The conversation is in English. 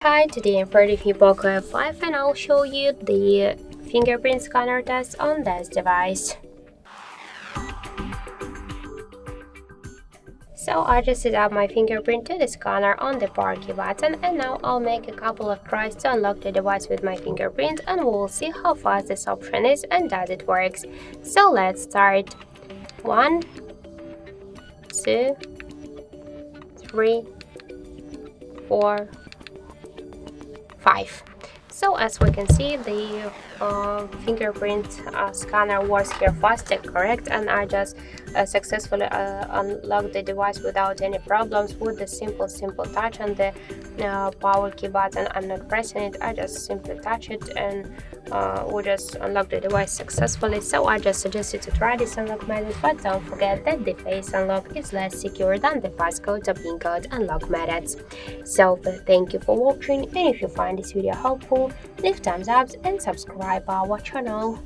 Hi, today I'm for the POCO F5 and I'll show you the fingerprint scanner test on this device. So I just set up my fingerprint to the scanner on the power key button, and now I'll make a couple of tries to unlock the device with my fingerprint, and we'll see how fast this option is and does it works. So let's start. 1, 2, 3, 4, 5. So as we can see, the fingerprint scanner works here faster, correct? And I just successfully unlocked the device without any problems with the simple touch on the power key button. I'm not pressing it, I just simply touch it and we just unlock the device successfully. So I just suggest you to try this unlock method, but don't forget that the face unlock is less secure than the passcode or PIN code unlock methods. So thank you for watching, and if you find this video helpful, leave thumbs up and subscribe our channel.